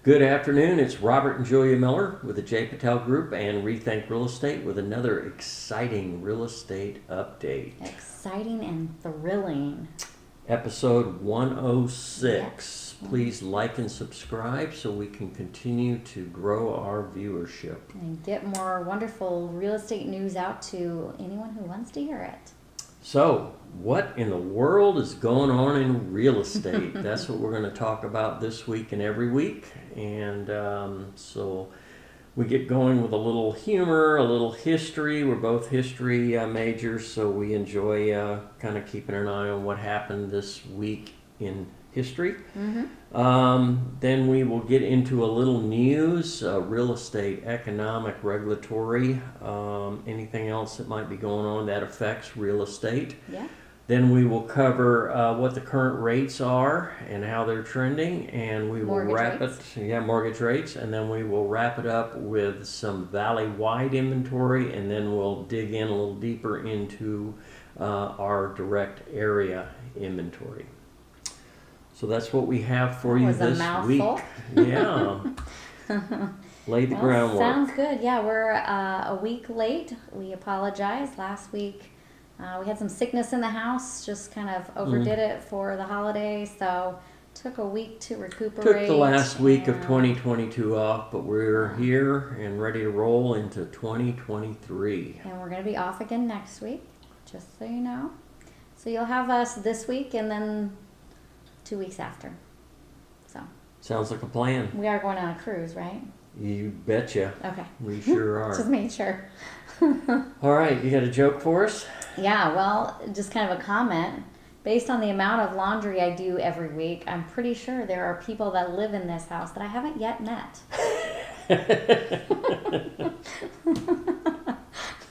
Good afternoon. It's Robert and Julia Miller with the J. Patel Group and Rethink Real Estate with another exciting real estate update. Exciting and thrilling. Episode 106. Yes. Please like and subscribe so we can continue to grow our viewership. And get more wonderful real estate news out to anyone who wants to hear it. So, what in the world is going on in real estate? That's what we're going to talk about this week and every week. And so we get going with a little humor, a little history. We're both history majors, so we enjoy kind of keeping an eye on what happened this week in history. Then we will get into a little news, real estate, economic, regulatory, anything else that might be going on that affects real estate. Yeah. Then we will cover what the current rates are and how they're trending, and we will wrap it. Yeah, mortgage rates, and then we will wrap it up with some valley-wide inventory, and then we'll dig in a little deeper into our direct area inventory. So that's what we have for you this week. Yeah. Lay the groundwork. Sounds good. Yeah, we're a week late. We apologize. Last week we had some sickness in the house, just kind of overdid it for the holidays, so took a week to recuperate. Took the last week of 2022 off, but we're here and ready to roll into 2023. And we're going to be off again next week, just so you know. So you'll have us this week and then 2 weeks after. So sounds like a plan. we are going on a cruise, right? You betcha. Okay. We sure are. Just making sure. All right, you got a joke for us? Yeah, well, just kind of a comment. Based on the amount of laundry I do every week, I'm pretty sure there are people that live in this house that I haven't yet met.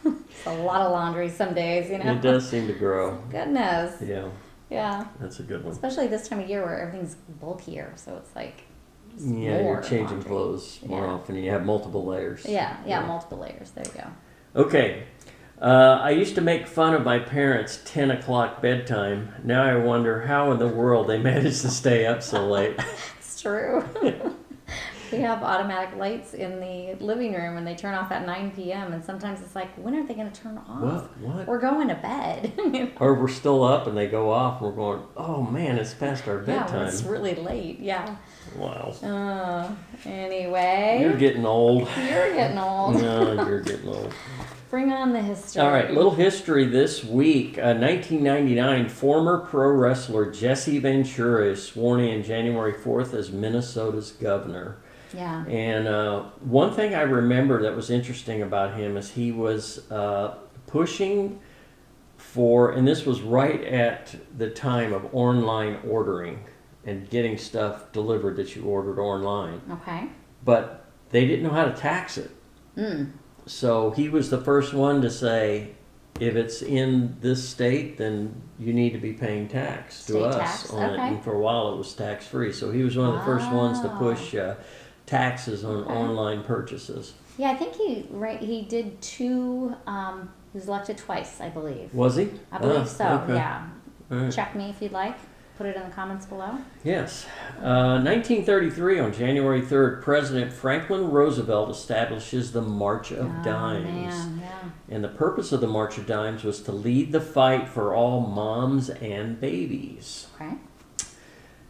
It's a lot of laundry some days, you know? It does seem to grow. Goodness. Yeah, Yeah. that's a good one. Especially this time of year where everything's bulkier, so it's like just Yeah, more you're changing laundry. clothes more Yeah. often, and you have multiple layers. Yeah, multiple layers. There you go. Okay. I used to make fun of my parents' 10 o'clock bedtime. Now I wonder how in the world they managed to stay up so late. It's true. We have automatic lights in the living room and they turn off at 9 p.m. And sometimes it's like, when are they going to turn off? What? We're going to bed. Or we're still up and they go off and we're going, oh man, it's past our Yeah, bedtime. it's really late. Yeah. Wow. Anyway. You're getting old. You're getting old. No, you're getting old. Bring on the history. All right, little history this week. 1999, former pro wrestler Jesse Ventura is sworn in January 4th as Minnesota's governor. Yeah. And one thing I remember that was interesting about him is he was pushing for, and this was right at the time of online ordering and getting stuff delivered that you ordered online. Okay. But they didn't know how to tax it. So he was the first one to say, if it's in this state, then you need to be paying tax to State us tax, on it. okay. And for a while it was tax free. So he was one of the first ones to push taxes on online purchases. Yeah, I think he did two. He was elected twice, I believe. Was he? I believe so. Okay. Yeah. All right. Check me if you'd like. Put it in the comments below. Yes. 1933, on January 3rd, President Franklin Roosevelt establishes the March of Dimes. Man, yeah. And the purpose of the March of Dimes was to lead the fight for all moms and babies. Okay.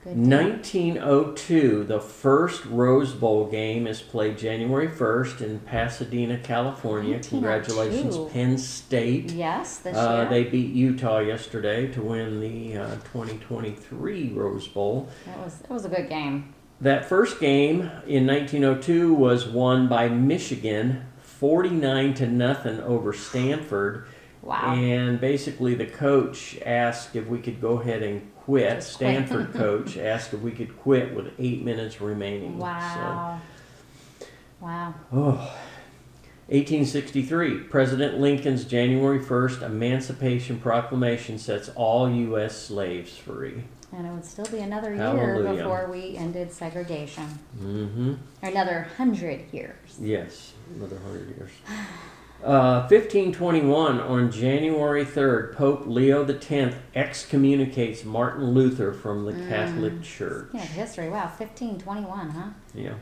Good deal. 1902, the first Rose Bowl game is played January 1st in Pasadena, California. 1902. Congratulations, Penn State. Yes, this year. They beat Utah yesterday to win the 2023 Rose Bowl. It was a good game. That first game in 1902 was won by Michigan, 49-0 over Stanford. Wow. And basically the coach asked if we could go ahead and quit. Just quit. Stanford coach asked if we could quit with 8 minutes remaining. Wow. Wow. So, 1863, President Lincoln's January 1st Emancipation Proclamation sets all U.S. slaves free. And it would still be another year Hallelujah. before we ended segregation. Mm-hmm. Or another 100 years. Yes, another 100 years. 1521, on January 3rd, Pope Leo X excommunicates Martin Luther from the Catholic Church. Yeah, history. Wow, 1521, huh? Yeah.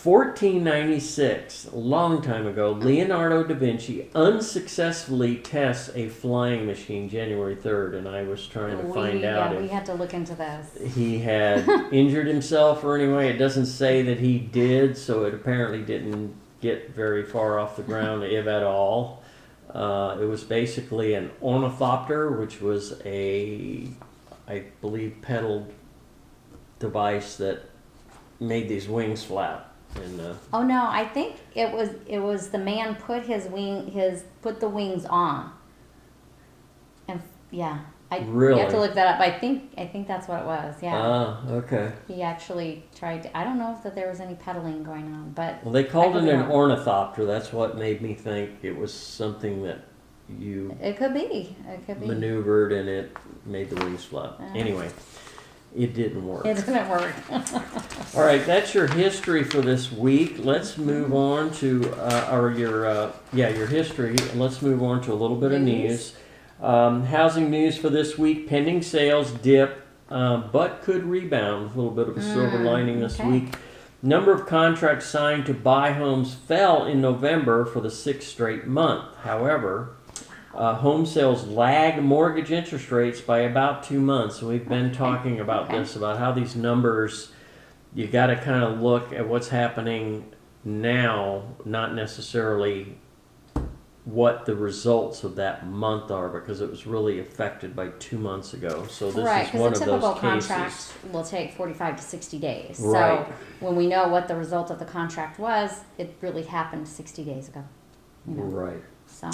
1496, a long time ago, Leonardo da Vinci unsuccessfully tests a flying machine, January 3rd, and I was trying to find out we if had to look into this. he had injured himself or anyway. It doesn't say that he did, so it apparently didn't get very far off the ground, if at all. It was basically an ornithopter, which was I believe, pedal device that made these wings flap. And Oh no, I think it was the man put put the wings on. And yeah, Really? you have to look that up. I think that's what it was. Yeah. Okay. He actually tried to, I don't know if there was any pedaling going on, but Well, they called I it could be an wrong. ornithopter. That's what made me think it was something that you It could be. It could be. maneuvered and it made the wings flap. Anyway, it didn't work. It didn't work. All right, that's your history for this week. Let's move on to your history, and let's move on to a little bit of news. Housing news for this week: pending sales dip, but could rebound. A little bit of a silver lining this week. Number of contracts signed to buy homes fell in November for the 6th straight month. However, home sales lag mortgage interest rates by about 2 months. And we've been talking about this, about how these numbers, you got to kind of look at what's happening now, not necessarily what the results of that month are, because it was really affected by 2 months ago. So this Right, is one because of a typical those cases. contract will take 45 to 60 days. Right. So when we know what the result of the contract was, it really happened 60 days ago. You know, Right. so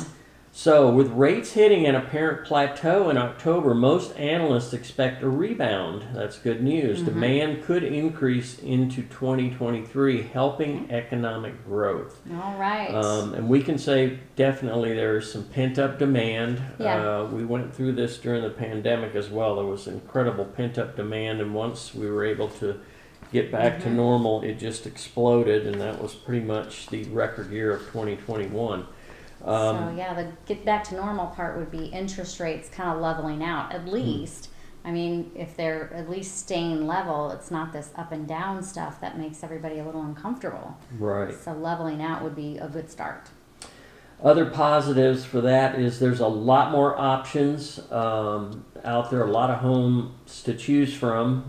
So, with rates hitting an apparent plateau in October, most analysts expect a rebound. That's good news. Demand could increase into 2023, helping economic growth. all right. And we can say definitely there is some pent up demand. Yeah. We went through this during the pandemic as well. There was incredible pent up demand, and once we were able to get back to normal, it just exploded, and that was pretty much the record year of 2021. So yeah, the get back to normal part would be interest rates kind of leveling out at least. I mean, if they're at least staying level, it's not this up and down stuff that makes everybody a little uncomfortable. Right. So leveling out would be a good start. Other positives for that is there's a lot more options out there, a lot of homes to choose from,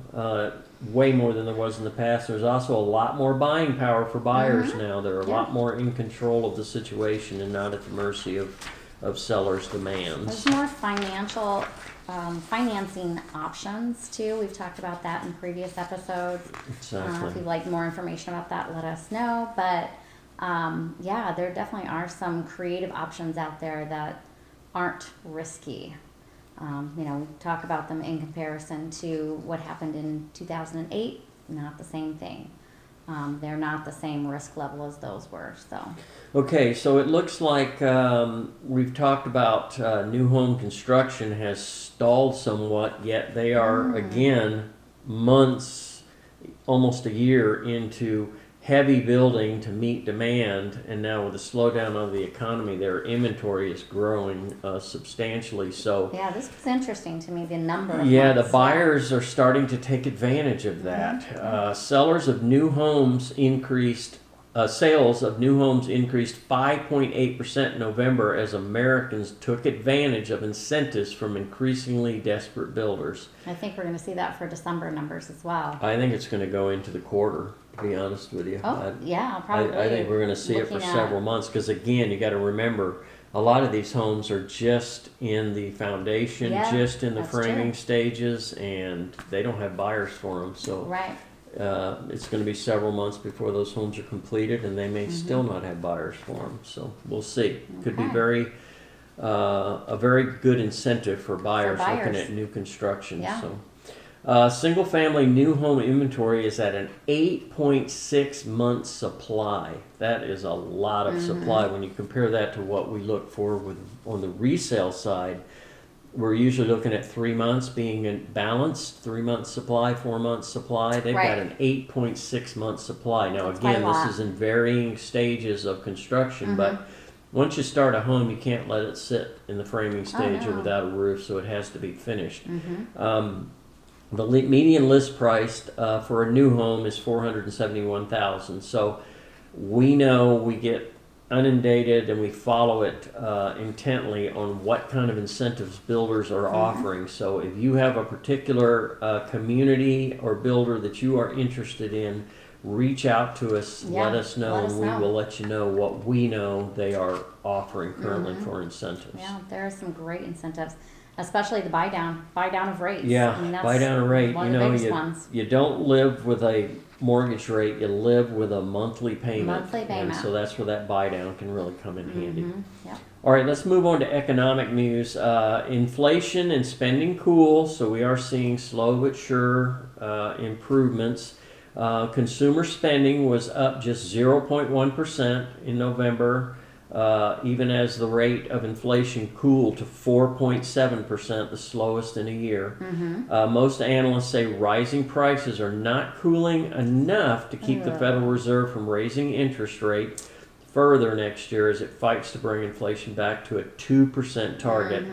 way more than there was in the past. There's also a lot more buying power for buyers now. They're a lot more in control of the situation and not at the mercy of sellers' demands. There's more financing options too. We've talked about that in previous episodes. Exactly. If you'd like more information about that, let us know. But yeah, there definitely are some creative options out there that aren't risky. We talk about them in comparison to what happened in 2008. Not the same thing. They're not the same risk level as those were. So. Okay, so it looks like we've talked about new home construction has stalled somewhat, yet they are again months, almost a year into heavy building to meet demand, and now with the slowdown of the economy, their inventory is growing substantially. So Yeah, this was interesting to me, the number of yeah, the months. buyers are starting to take advantage of that. Sellers of new homes increased. Sales of new homes increased 5.8% in November as Americans took advantage of incentives from increasingly desperate builders. I think we're going to see that for December numbers as well. I think it's going to go into the quarter, to be honest with you. Oh, yeah, probably. I think we're going to see it for looking at- several months because, again, you got to remember a lot of these homes are just in the foundation, Yeah, just in the that's framing true. stages, and they don't have buyers for them. So Right. it's going to be several months before those homes are completed, and they may still not have buyers for them. So we'll see. Could be Okay. a very good incentive for buyers looking buyers. at new construction. Yeah. So, single family new home inventory is at an 8.6 month supply. That is a lot of supply when you compare that to what we look for on the resale side. We're usually looking at 3 months being in balance, 3 months supply, 4 months supply. They've Right. got an 8.6 month supply. Now, That's quite again, a this lot. is in varying stages of construction, but once you start a home, you can't let it sit in the framing stage or no. without a roof, so it has to be finished. Mm-hmm. The median list price for a new home is $471,000. So we know we get inundated and we follow it intently on what kind of incentives builders are offering. So if you have a particular community or builder that you are interested in, reach out to us, Yeah, let us know, let us and we know. will let you know what we know they are offering currently for incentives. Yeah, there are some great incentives, especially the buy down of rates. Yeah, I mean, that's buy down a rate. one You of the know, biggest ones. you don't live with a mortgage rate. You live with a monthly payment. Monthly payment. And so that's where that buy down can really come in handy. Yep. All right, let's move on to economic news. Inflation and spending cool, so we are seeing slow but sure improvements. Consumer spending was up just 0.1% in November, even as the rate of inflation cooled to 4.7%, the slowest in a year. Most analysts say rising prices are not cooling enough to keep the Federal Reserve from raising interest rate further next year as it fights to bring inflation back to a 2% target.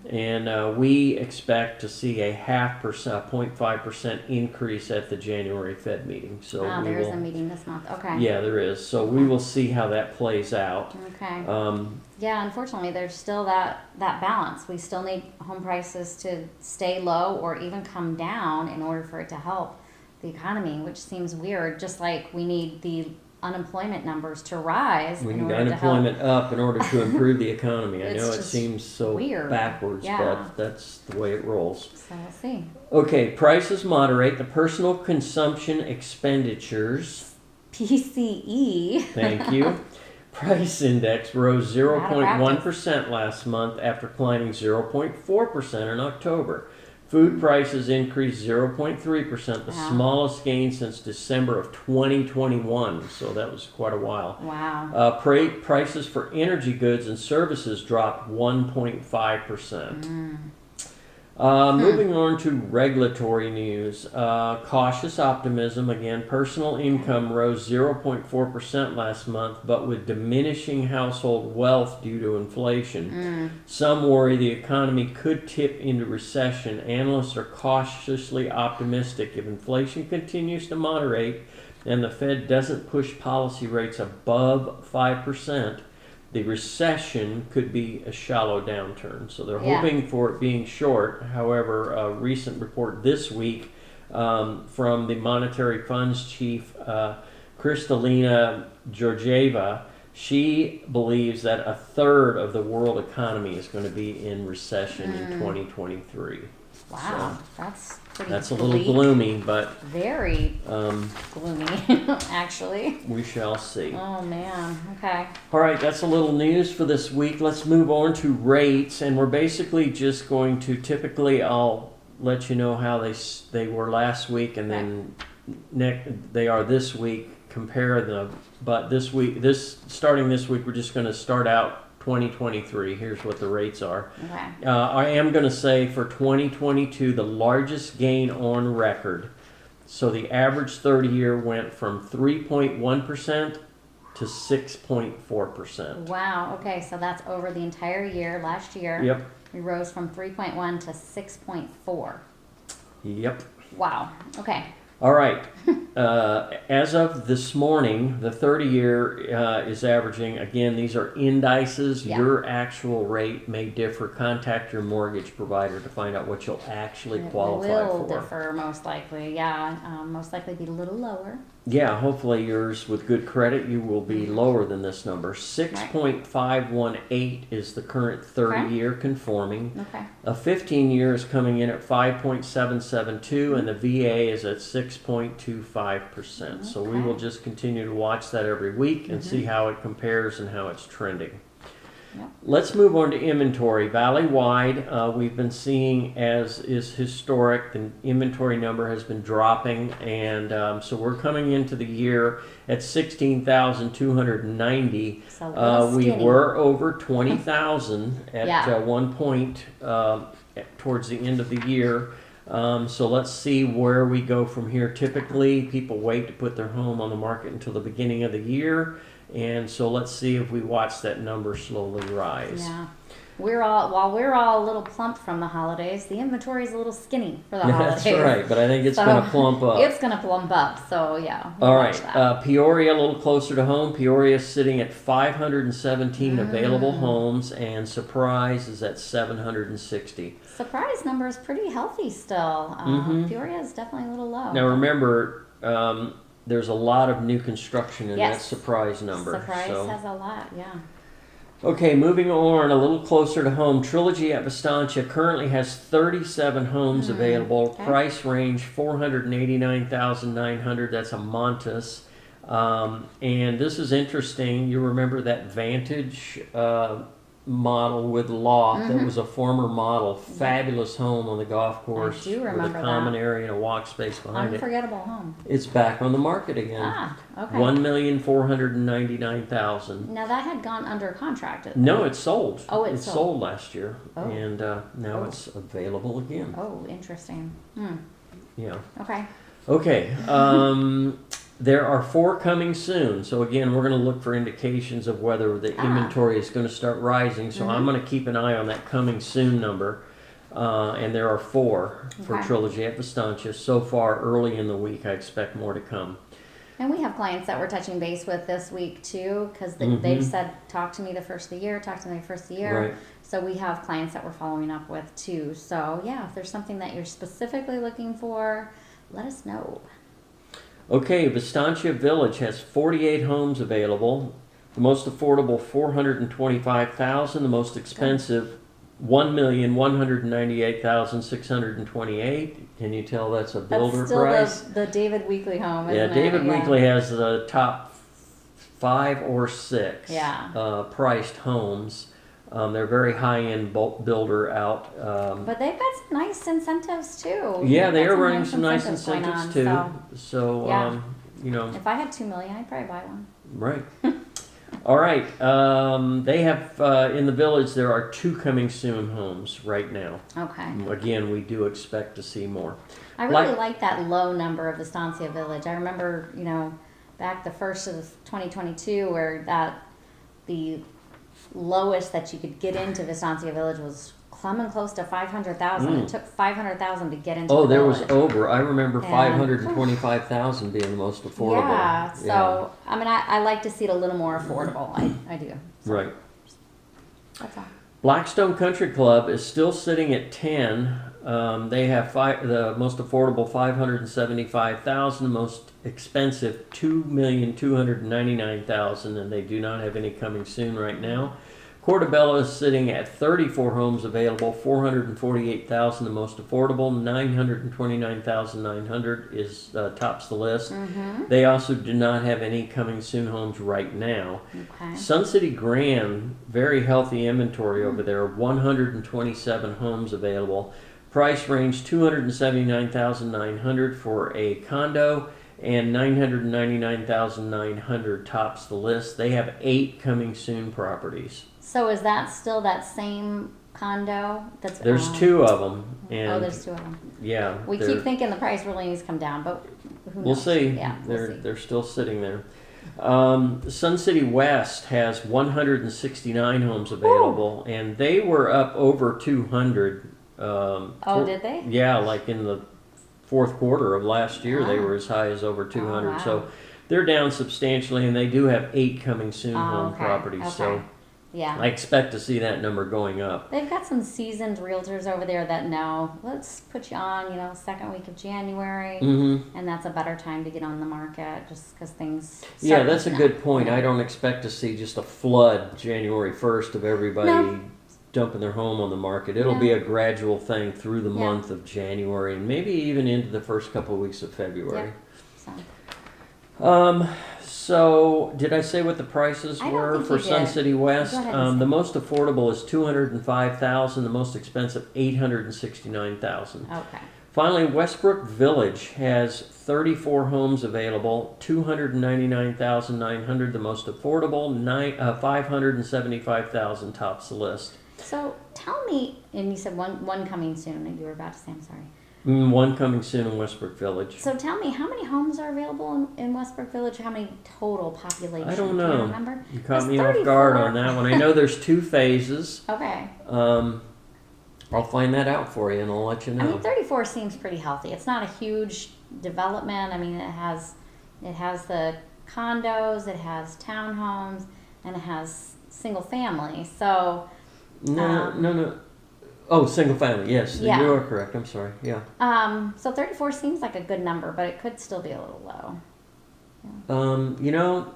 And we expect to see a 0.5% increase at the January Fed meeting. So Wow, we there is will, a meeting this month. Okay. yeah, there is. So we will see how that plays out. Okay. Um, Yeah, unfortunately, there's still that balance. We still need home prices to stay low or even come down in order for it to help the economy, which seems weird. Just like we need the unemployment numbers to rise We in need order to help. unemployment up in order to improve the economy. I It's know it just seems so weird. backwards, Yeah. but that's the way it rolls. So we'll see. Okay, prices moderate. The personal consumption expenditures, PCE. thank you, price index rose 0.1% last month after climbing 0.4% in October. Food prices increased 0.3%, the Wow. smallest gain since December of 2021, so that was quite a while. Wow. Prices for energy goods and services dropped 1.5%. Moving on to regulatory news. Cautious optimism. Again, personal income rose 0.4% last month, but with diminishing household wealth due to inflation. Some worry the economy could tip into recession. Analysts are cautiously optimistic if inflation continues to moderate and the Fed doesn't push policy rates above 5%. The recession could be a shallow downturn. So they're Yeah. hoping for it being short. However, a recent report this week from the Monetary Funds chief, Kristalina Georgieva, she believes that a third of the world economy is going to be in recession in 2023. Wow. That's pretty That's a little bleak. gloomy, but Very gloomy, actually. we shall see. Oh, man. Okay. All right, that's a little news for this week. Let's move on to rates, and we're basically just going to typically I'll let you know how they were last week, and then they are this week. Compare them, but starting this week, we're just going to start out 2023. Here's what the rates are. Okay. I am going to say for 2022, the largest gain on record. So the average 30-year went from 3.1% to 6.4%. Wow. Okay. So that's over the entire year. Last year, Yep. we rose from 3.1 to 6.4. Yep. Wow. Okay. All right. As of this morning, the 30-year is averaging, again, these are indices. Yeah. Your actual rate may differ. Contact your mortgage provider to find out what you'll actually qualify It will for. differ most likely. Yeah. Most likely be a little lower. Yeah, hopefully yours with good credit, you will be lower than this number. 6.518 is the current 30-year conforming. Okay. A 15-year is coming in at 5.772, and the VA is at 6.25%. So we will just continue to watch that every week and see how it compares and how it's trending. Yep. Let's move on to inventory. Valley-wide, we've been seeing, as is historic, the inventory number has been dropping, and so we're coming into the year at 16,290. So a little We skinny. were over 20,000 at Yeah. one point towards the end of the year. So let's see where we go from here. Typically, people wait to put their home on the market until the beginning of the year. And so let's see if we watch that number slowly rise. Yeah. While we're all a little plump from the holidays, the inventory is a little skinny for the holidays. That's right, but I think it's So, going to plump up. It's going to plump up, so yeah. we'll All watch right, that. Peoria, a little closer to home. Peoria is sitting at 517 available homes, and Surprise is at 760. Surprise number is pretty healthy still. Peoria is definitely a little low. Now remember, there's a lot of new construction in that Yes. Surprise number. Surprise so. has a lot, yeah. Okay, moving on a little closer to home. Trilogy at Vistancia currently has 37 homes available. okay. Price range $489,900. That's a Montes. And this is interesting. You remember that Vantage model with loft that was a former model. Fabulous home on the golf course do with remember a common that. area and a walk space behind it. Unforgettable home. It's back on the market again. Ah, okay. $1,499,000. Now that had gone under contract. No, it's sold. Oh, it's it's sold sold. last year, Oh. and now Oh. it's available again. Oh, interesting. Yeah. Okay. Okay. There are 4 coming soon. So again, we're going to look for indications of whether the inventory is going to start rising. So I'm going to keep an eye on that coming soon number. And there are 4 for Okay. Trilogy at Vistancia. So far, early in the week, I expect more to come. And we have clients that we're touching base with this week too, because they've said, talk to me the first of the year, talk to me the first of the year. Right. So we have clients that we're following up with too. So yeah, if there's something that you're specifically looking for, let us know. Okay, Vistancia Village has 48 homes available. The most affordable, $425,000. The most expensive, $1,198,628. Can you tell that's a builder That's still price? the David Weekly home, Yeah, isn't it? David Weekly has the top 5 or 6 Yeah. priced homes. They're very high-end builder out. But they've got some nice incentives too. Yeah, They've they got are running some nice going incentives on, too. so So, Yeah. you know, if I had $2 million, I'd probably buy one. right. All right. They have in the village. There are 2 coming soon homes right now. Okay. Again, we do expect to see more. I really like that low number of Estancia Village. I remember, back the first of 2022 where the lowest that you could get into Estancia Village was coming close to 500,000. It took 500,000 to get into Oh, the there was village. over. I remember Yeah. 525,000 being the most affordable. Yeah, so I mean, I like to see it a little more affordable. I do. So Right. That's all. Blackstone Country Club is still sitting at 10. They have the most affordable 575,000, the most expensive 2,299,000, and they do not have any coming soon right now. Portobello is sitting at 34 homes available, 448,000 the most affordable, 929,900 is tops the list. They also do not have any coming soon homes right now. Okay. Sun City Grand, very healthy inventory over there, 127 homes available. Price range $279,900 for a condo and $999,900 tops the list. They have 8 coming soon properties. So is that still that same condo? There's 2 of them, and there's 2 of them. yeah, We they're- keep thinking the price really needs to come down, but who knows? we'll see. Yeah, we'll see. They're still sitting there. Sun City West has 169 homes available, and they were up over 200. Did they? Yeah, like in the fourth quarter of last year, they Wow. were as high as over 200. wow. So they're down substantially, and they do have 8 coming soon home Okay, properties. okay. So Yeah. I expect to see that number going up. They've got some seasoned realtors over there that know, let's put you on, second week of January, Mm-hmm. and that's a better time to get on the market just because things. Yeah, start that's a picking good up. point. I don't expect to see just a flood January 1st of everybody No. dumping their home on the market. It'll No. be a gradual thing through the Yeah. month of January and maybe even into the first couple of weeks of February. So, So did I say what the prices I don't were think for you Sun did. City West? Go ahead and say. The most affordable is $205,000. The most expensive $869,000. okay. Finally, Westbrook Village has 34 homes available, $299,900 the most affordable, 575,000 tops the list. So tell me, and you said one coming soon, and you were about to say, I'm sorry. One coming soon in Westbrook Village. So tell me, how many homes are available in Westbrook Village? How many total population? I don't Do know. you remember? You caught There's me off guard 34. on that one. I know there's 2 phases. Okay. I'll find that out for you and I'll let you I know. mean, 34 seems pretty healthy. It's not a huge development. I mean, it has the condos, it has townhomes, and it has single family. So No. Oh, single family. Yes, Yeah. you are correct. I'm sorry. Yeah. so 34 seems like a good number, but it could still be a little low. You know,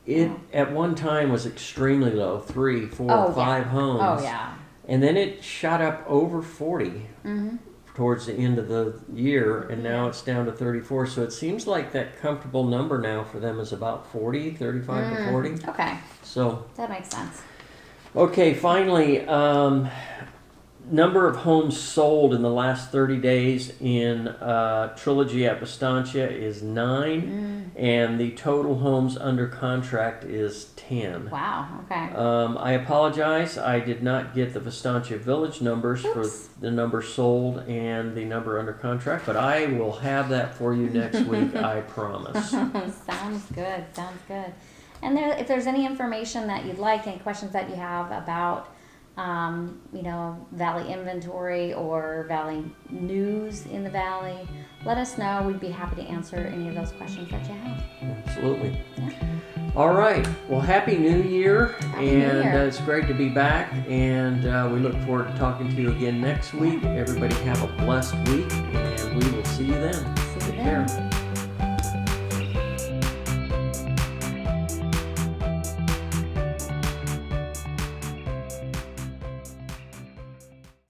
it at one time was extremely low, 3, 4, Oh, 5 homes. Oh yeah. And then it shot up over 40 Mm-hmm. towards the end of the year, and now it's down to 34. So it seems like that comfortable number now for them is about 40, 35 to 40. Okay, So, that makes sense. okay, finally, number of homes sold in the last 30 days in Trilogy at Vistancia is 9, and the total homes under contract is 10. Wow. Okay. I apologize. I did not get the Vistancia Village numbers Oops. for the number sold and the number under contract, but I will have that for you next week, I promise. Sounds good. Sounds good. And if there's any information that you'd like, any questions that you have about, Valley inventory or Valley news in the Valley, let us know. We'd be happy to answer any of those questions that you have. Absolutely. Yeah. All right. Well, Happy New Year. Happy New and Year. It's great to be back. And we look forward to talking to you again next week. Everybody have a blessed week, and we will see you then. See you Take then. care.